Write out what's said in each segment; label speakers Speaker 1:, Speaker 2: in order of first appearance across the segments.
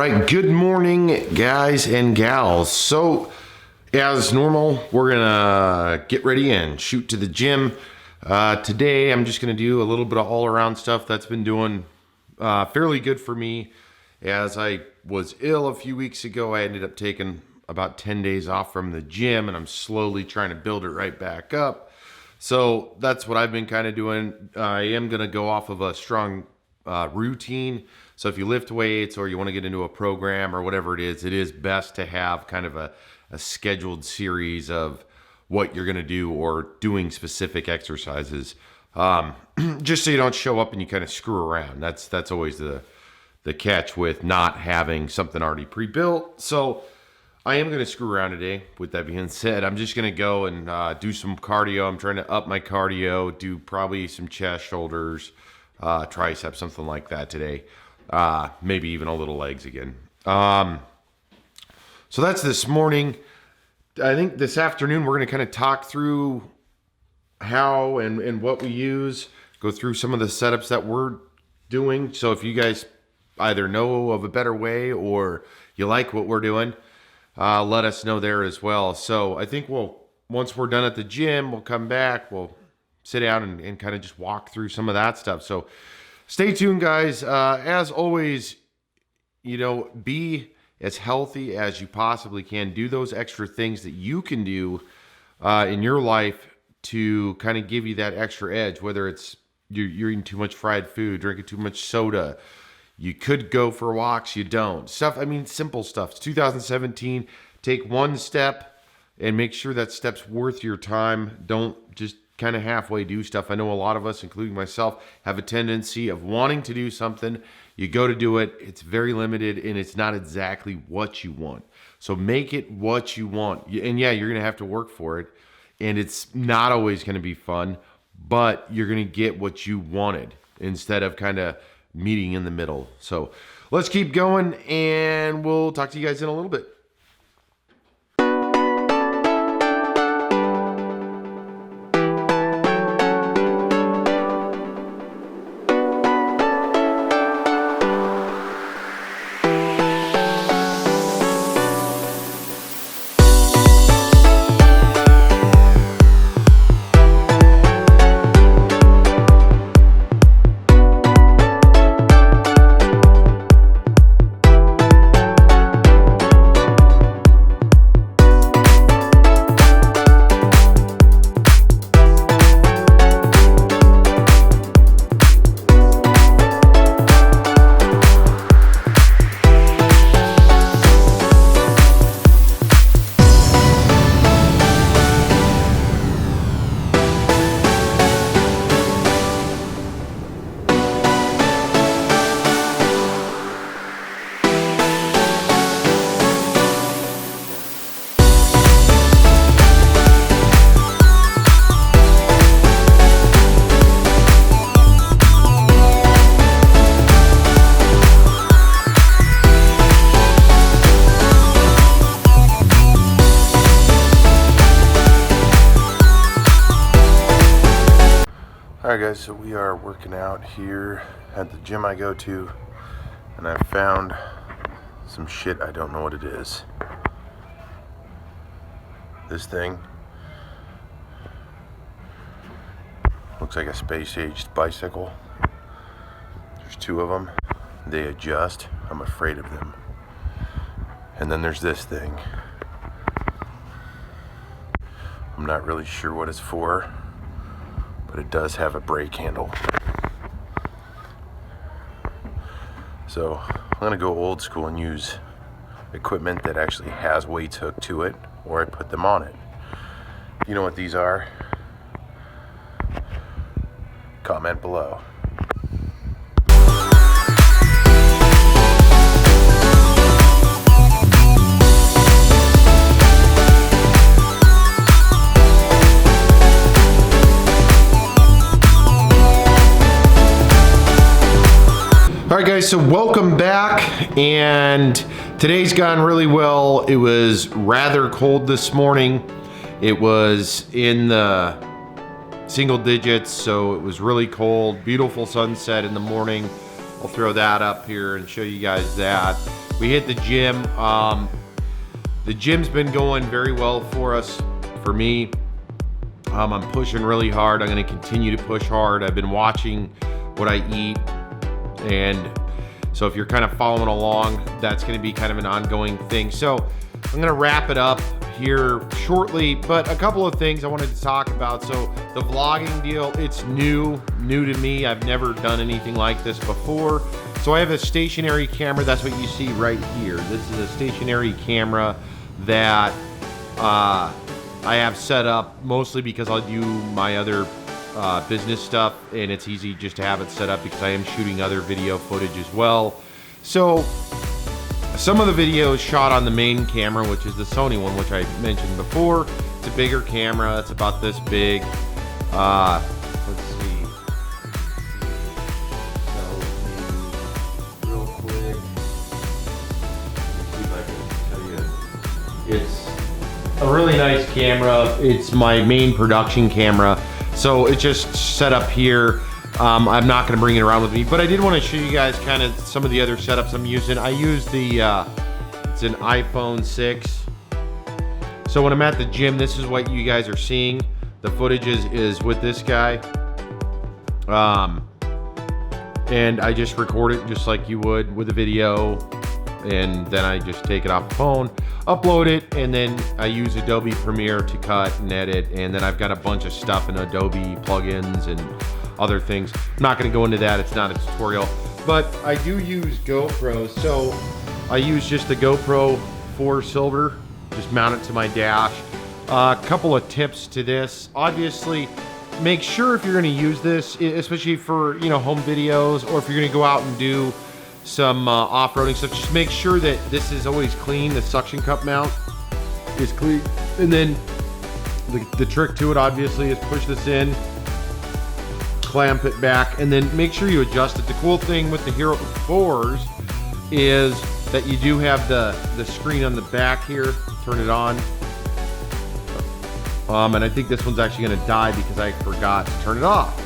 Speaker 1: right, good morning, guys and gals. So, as normal, we're gonna get ready and shoot to the gym. Today, I'm just gonna do a little bit of all-around stuff that's been doing fairly good for me. As I was ill a few weeks ago, I ended up taking about 10 days off from the gym, and I'm slowly trying to build it right back up. So that's what I've been kind of doing. I am gonna go off of a strong routine. So if you lift weights or you want to get into a program or whatever it is best to have kind of a scheduled series of what you're going to do or doing specific exercises. Just so you don't show up and you kind of screw around. That's always the catch with not having something already pre-built. So I am going to screw around today. With that being said, I'm just going to go and do some cardio. I'm trying to up my cardio, do probably some chest, shoulders, triceps, something like that today. Maybe even a little legs again. So that's this morning. I think this afternoon we're going to kind of talk through how and what we use, go through some of the setups that we're doing. So if you guys either know of a better way or you like what we're doing, let us know there as well. So I think once we're done at the gym, we'll come back, we'll sit down and kind of just walk through some of that stuff. So stay tuned, guys. As always, be as healthy as you possibly can. Do those extra things that you can do in your life to kind of give you that extra edge, whether it's you're eating too much fried food, drinking too much soda. You could go for walks, you don't. Simple stuff. It's 2017. Take one step and make sure that step's worth your time. Don't just kind of halfway do stuff. I know a lot of us, including myself, have a tendency of wanting to do something. You go to do it, it's very limited, and it's not exactly what you want. So make it what you want. And yeah, you're going to have to work for it, and it's not always going to be fun, but you're going to get what you wanted instead of kind of meeting in the middle. So let's keep going, and we'll talk to you guys in a little bit. Alright guys, so we are working out here at the gym I go to, and I found some shit. I don't know what it is. This thing looks like a space-aged bicycle. There's two of them. They adjust. I'm afraid of them. And then there's this thing. I'm not really sure what it's for, but it does have a brake handle. So I'm gonna go old school and use equipment that actually has weights hooked to it, or I put them on it. You know what these are? Comment below. All right, guys, so welcome back, and today's gone really well. It was rather cold this morning. It was in the single digits, so it was really cold. Beautiful sunset in the morning. A I'll throw that up here and show you guys that. We hit the gym. The gym's been going very well for us, for me. I'm pushing really hard. I'm gonna continue to push hard. I've been watching what I eat, and so if you're kind of following along, that's gonna be kind of an ongoing thing. So I'm gonna wrap it up here shortly, but a couple of things I wanted to talk about. So the vlogging deal, it's new to me. I've never done anything like this before. So I have a stationary camera. That's what you see right here. This is a stationary camera that I have set up mostly because I'll do my other business stuff, and it's easy just to have it set up because I am shooting other video footage as well. So some of the videos shot on the main camera, which is the Sony one, which I mentioned before. It's a bigger camera. It's about this big. Let's see. So, real quick. See if I can tell you. It's a really nice camera. It's my main production camera. So it's just set up here. I'm not gonna bring it around with me, but I did want to show you guys kind of some of the other setups I'm using. I use the, it's an iPhone 6. So when I'm at the gym, this is what you guys are seeing. The footage is with this guy. And I just record it just like you would with a video. And then I just take it off the phone, upload it, and then I use Adobe Premiere to cut and edit. And then I've got a bunch of stuff in Adobe plugins and other things. I'm not gonna go into that, it's not a tutorial, but I do use GoPros. So I use just the GoPro 4 Silver, just mount it to my dash. A couple of tips to this. Obviously, make sure if you're gonna use this, especially for, you know, home videos, or if you're gonna go out and do some off-roading stuff, just make sure that this is always clean. The suction cup mount is clean. And then the trick to it, obviously, is push this in, clamp it back, and then make sure you adjust it. The cool thing with the Hero 4s is that you do have the screen on the back here. Turn it on. And I think this one's actually gonna die because I forgot to turn it off.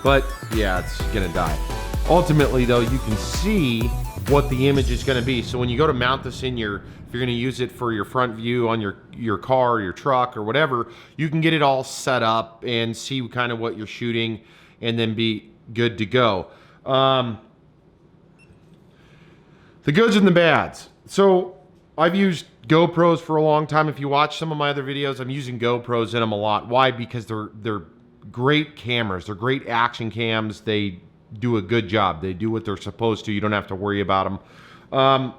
Speaker 1: But yeah, it's gonna die. Ultimately though, you can see what the image is gonna be. So when you go to mount this in your, if you're gonna use it for your front view on your car, or your truck, or whatever, you can get it all set up and see kind of what you're shooting, and then be good to go. The goods and the bads. So I've used GoPros for a long time. If you watch some of my other videos, I'm using GoPros in them a lot. Why? Because they're great cameras. They're great action cams. They do a good job. They do what they're supposed to. You don't have to worry about them.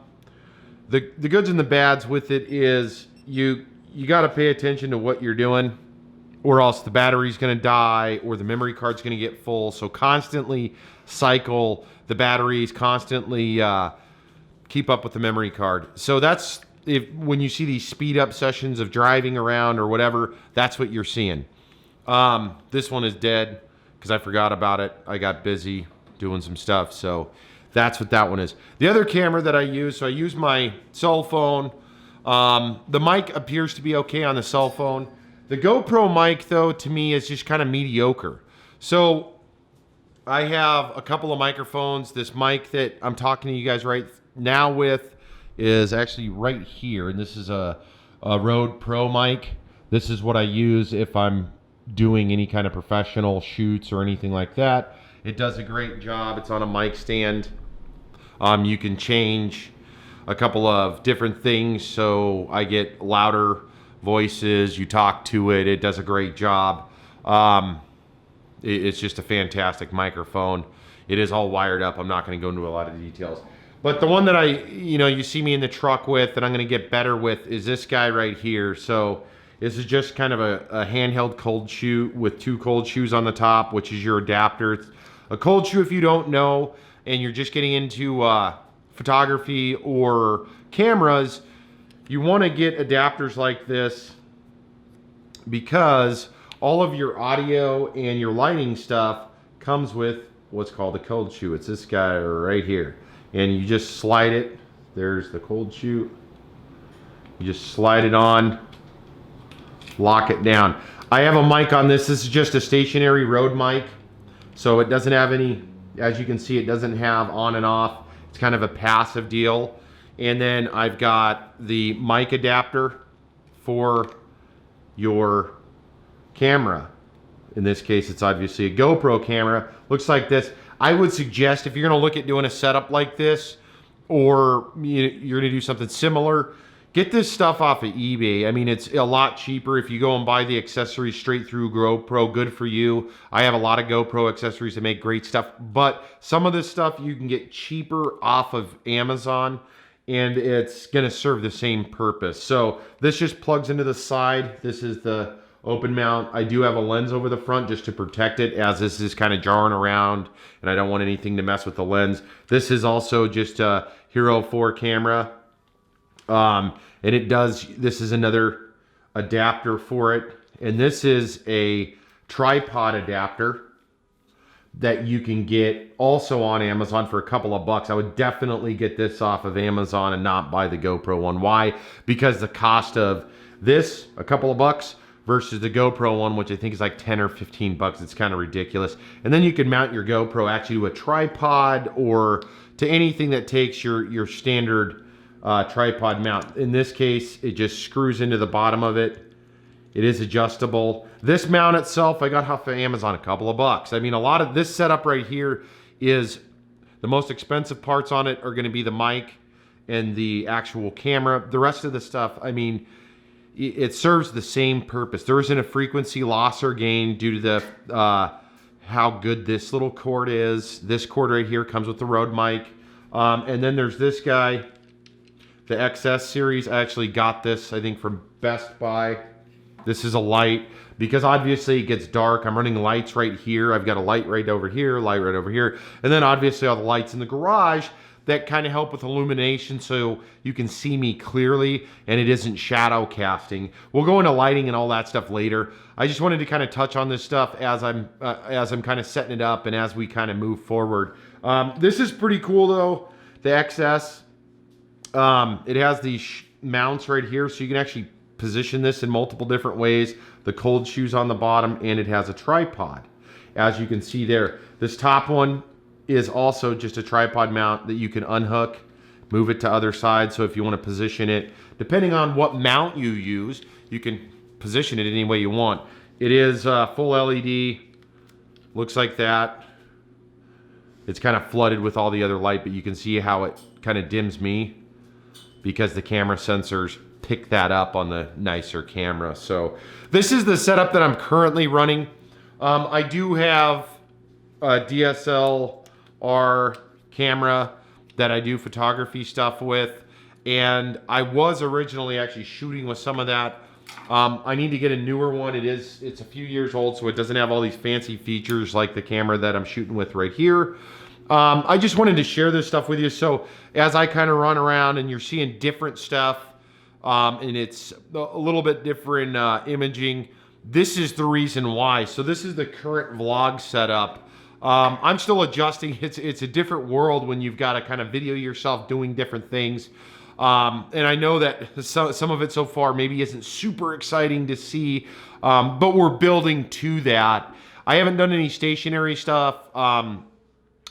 Speaker 1: The goods and the bads with it is you got to pay attention to what you're doing, or else the battery's gonna die, or the memory card's gonna get full. So constantly cycle the batteries, constantly keep up with the memory card. So that's, when you see these speed up sessions of driving around or whatever, that's what you're seeing. This one is dead because I forgot about it. I got busy doing some stuff, so that's what that one is. The other camera that I use, so I use my cell phone. The mic appears to be okay on the cell phone. The GoPro mic, though, to me is just kind of mediocre. So I have a couple of microphones. This mic that I'm talking to you guys right now with is actually right here, and this is a Rode Pro mic. This is what I use if I'm doing any kind of professional shoots or anything like that. It does a great job. It's on a mic stand. You can change a couple of different things, so I get louder voices. You talk to it. It does a great job. It's just a fantastic microphone. It is all wired up. I'm not going to go into a lot of details. But the one that you see me in the truck with, that I'm going to get better with, is this guy right here. So this is just kind of a handheld cold shoe with 2 cold shoes on the top, which is your adapter. It's a cold shoe, if you don't know, and you're just getting into photography or cameras, you want to get adapters like this, because all of your audio and your lighting stuff comes with what's called a cold shoe. It's this guy right here. And you just slide it. There's the cold shoe. You just slide it on, lock it down. I have a mic on this. This is just a stationary Rode mic, so it doesn't have any As you can see, it doesn't have on and off. It's kind of a passive deal. And then I've got the mic adapter for your camera. In this case, it's obviously a GoPro camera. Looks like this. I would suggest if you're gonna look at doing a setup like this, or you're gonna do something similar, get this stuff off of eBay. I mean, it's a lot cheaper if you go and buy the accessories straight through GoPro. Good for you. I have a lot of GoPro accessories that make great stuff, but some of this stuff you can get cheaper off of Amazon, and it's gonna serve the same purpose. So this just plugs into the side. This is the open mount. I do have a lens over the front just to protect it, as this is kind of jarring around and I don't want anything to mess with the lens. This is also just a Hero 4 camera. And this is another adapter for it. And this is a tripod adapter that you can get also on Amazon for a couple of bucks. I would definitely get this off of Amazon and not buy the GoPro one. Why? Because the cost of this, a couple of bucks, versus the GoPro one, which I think is like 10 or 15 bucks. It's kind of ridiculous. And then you can mount your GoPro actually to a tripod or to anything that takes your standard tripod mount. In this case, it just screws into the bottom of it. It is adjustable. This mount itself, I got off of Amazon a couple of bucks. I mean, a lot of this setup right here is the most expensive parts on it are going to be the mic and the actual camera. The rest of the stuff, I mean, it serves the same purpose. There isn't a frequency loss or gain due to the how good this little cord is. This cord right here comes with the Rode mic. And then there's this guy, the XS series. I actually got this, I think, from Best Buy. This is a light, because obviously it gets dark. I'm running lights right here. I've got a light right over here, light right over here. And then obviously all the lights in the garage that kind of help with illumination so you can see me clearly and it isn't shadow casting. We'll go into lighting and all that stuff later. I just wanted to kind of touch on this stuff as I'm kind of setting it up and as we kind of move forward. This is pretty cool though, the XS. It has these mounts right here, so you can actually position this in multiple different ways. The cold shoes on the bottom, and it has a tripod. As you can see there, this top one is also just a tripod mount that you can unhook, move it to other sides. So if you want to position it, depending on what mount you use, you can position it any way you want. It is full LED, looks like that. It's kind of flooded with all the other light, but you can see how it kind of dims me because the camera sensors pick that up on the nicer camera. So this is the setup that I'm currently running. I do have a DSLR camera that I do photography stuff with, and I was originally actually shooting with some of that. I need to get a newer one. It's a few years old, so it doesn't have all these fancy features like the camera that I'm shooting with right here. I just wanted to share this stuff with you, so as I kind of run around and you're seeing different stuff, and it's a little bit different imaging, this is the reason why. So this is the current vlog setup. I'm still adjusting. It's a different world when you've got to kind of video yourself doing different things. And I know that some of it so far maybe isn't super exciting to see, but we're building to that. I haven't done any stationary stuff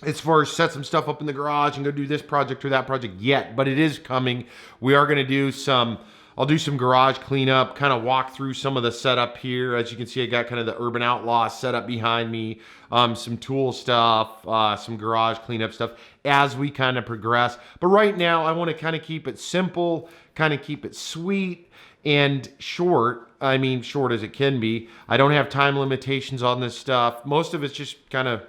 Speaker 1: as far as set some stuff up in the garage and go do this project or that project yet, but it is coming. We are going to do I'll do some garage cleanup, kind of walk through some of the setup here. As you can see, I got kind of the Urban Outlaw setup behind me, some tool stuff, some garage cleanup stuff as we kind of progress. But right now, I want to kind of keep it simple, kind of keep it sweet and short. I mean, short as it can be. I don't have time limitations on this stuff. Most of it's just kind of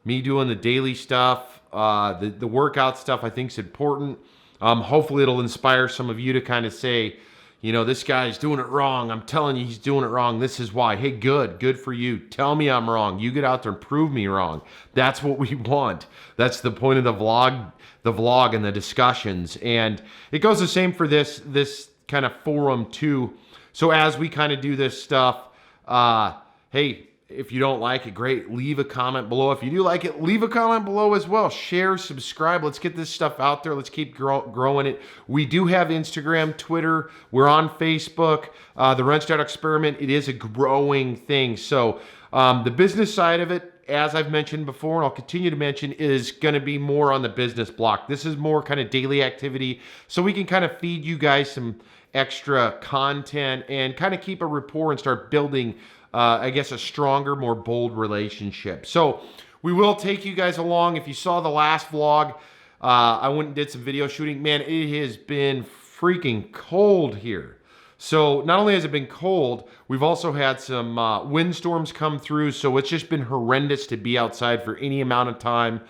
Speaker 1: me doing the daily stuff. The workout stuff I think is important. Hopefully it'll inspire some of you to kind of say, you know, this guy's doing it wrong. I'm telling you, he's doing it wrong. This is why. Hey, good for you. Tell me I'm wrong. You get out there and prove me wrong. That's what we want. That's the point of the vlog and the discussions. And it goes the same for this kind of forum too. So as we kind of do this stuff, hey, if you don't like it, great. Leave a comment below. If you do like it, leave a comment below as well. Share, subscribe. Let's get this stuff out there. Let's keep growing it. We do have Instagram, Twitter. We're on Facebook. The Wrenched Out Experiment, it is a growing thing. So the business side of it as I've mentioned before, and I'll continue to mention, is going to be more on the business block. This is more kind of daily activity, so we can kind of feed you guys some extra content and kind of keep a rapport and start building, I guess, a stronger, more bold relationship. So we will take you guys along. If you saw the last vlog, I went and did some video shooting. Man, it has been freaking cold here. So not only has it been cold, we've also had some windstorms come through. So it's just been horrendous to be outside for any amount of time.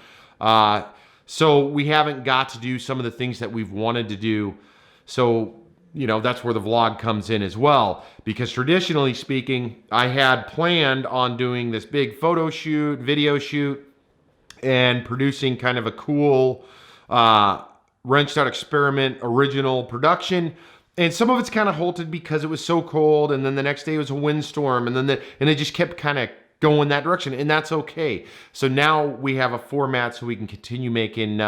Speaker 1: So we haven't got to do some of the things that we've wanted to do. So, you know, that's where the vlog comes in as well. Because traditionally speaking, I had planned on doing this big photo shoot, video shoot, and producing kind of a cool wrenched out experiment original production. And some of it's kind of halted because it was so cold, and then the next day was a windstorm, and then it just kept kind of going that direction, and that's okay. So now we have a format so we can continue making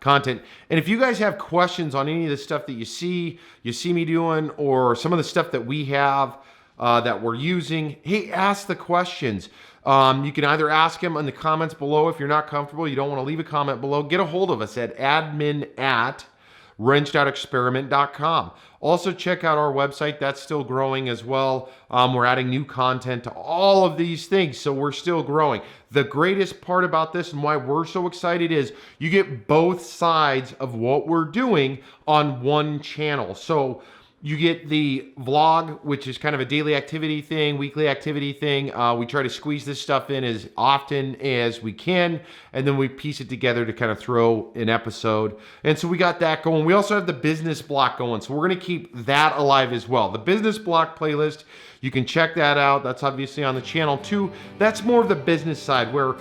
Speaker 1: content. And if you guys have questions on any of the stuff that you see me doing, or some of the stuff that we have that we're using, hey, ask the questions. You can either ask them in the comments below. If you're not comfortable, you don't want to leave a comment below, get a hold of us at admin@wrenchedoutexperiment.com. Also check out our website. That's still growing as well. We're adding new content to all of these things, so we're still growing. The greatest part about this and why we're so excited is you get both sides of what we're doing on one channel. So you get the vlog, which is kind of a daily activity thing, weekly activity thing. We try to squeeze this stuff in as often as we can, and then we piece it together to kind of throw an episode. And so we got that going. We also have the business block going, so we're going to keep that alive as well. The business block playlist, you can check that out. That's obviously on the channel too. That's more of the business side, where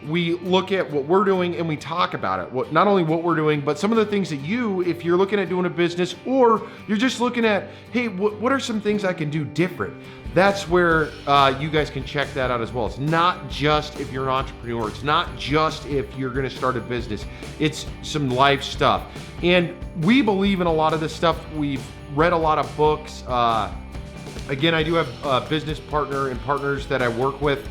Speaker 1: we look at what we're doing and we talk about it. Not only what we're doing, but some of the things that you, if you're looking at doing a business, or you're just looking at, hey, what are some things I can do different? That's where you guys can check that out as well. It's not just if you're an entrepreneur. It's not just if you're gonna start a business. It's some life stuff. And we believe in a lot of this stuff. We've read a lot of books. Again, I do have a business partner and partners that I work with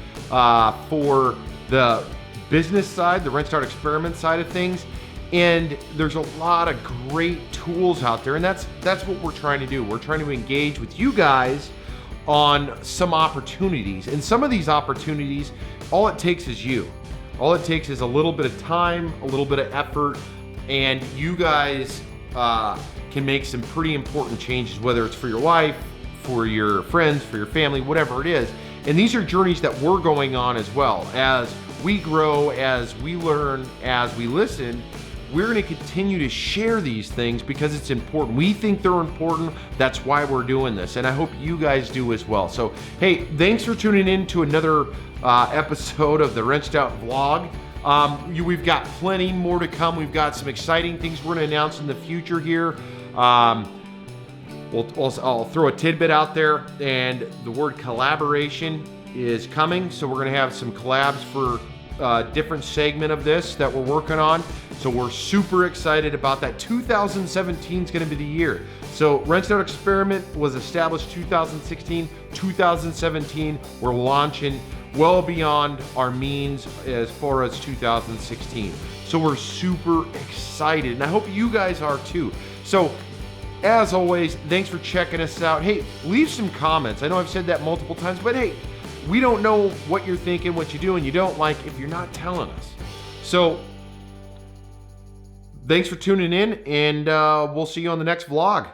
Speaker 1: for the business side, the Wrenched Out Experiment side of things. And there's a lot of great tools out there, and that's what we're trying to do. We're trying to engage with you guys on some opportunities. And some of these opportunities, all it takes is you. All it takes is a little bit of time, a little bit of effort, and you guys can make some pretty important changes, whether it's for your life, for your friends, for your family, whatever it is. And these are journeys that we're going on as well. As we grow, as we learn, as we listen, we're going to continue to share these things because it's important. We think they're important. That's why we're doing this. And I hope you guys do as well. So, hey, thanks for tuning in to another episode of the Wrenched Out Vlog. We've got plenty more to come. We've got some exciting things we're going to announce in the future here. I'll throw a tidbit out there, and the word collaboration is coming. So we're going to have some collabs for a different segment of this that we're working on. So we're super excited about that. 2017 is going to be the year. So Wrenched Out Experiment was established 2016, 2017. We're launching well beyond our means as far as 2016. So we're super excited, and I hope you guys are too. So as always, thanks for checking us out. Hey, leave some comments. I know I've said that multiple times, but hey, we don't know what you're thinking, what you do and you don't like if you're not telling us. So thanks for tuning in, and we'll see you on the next vlog.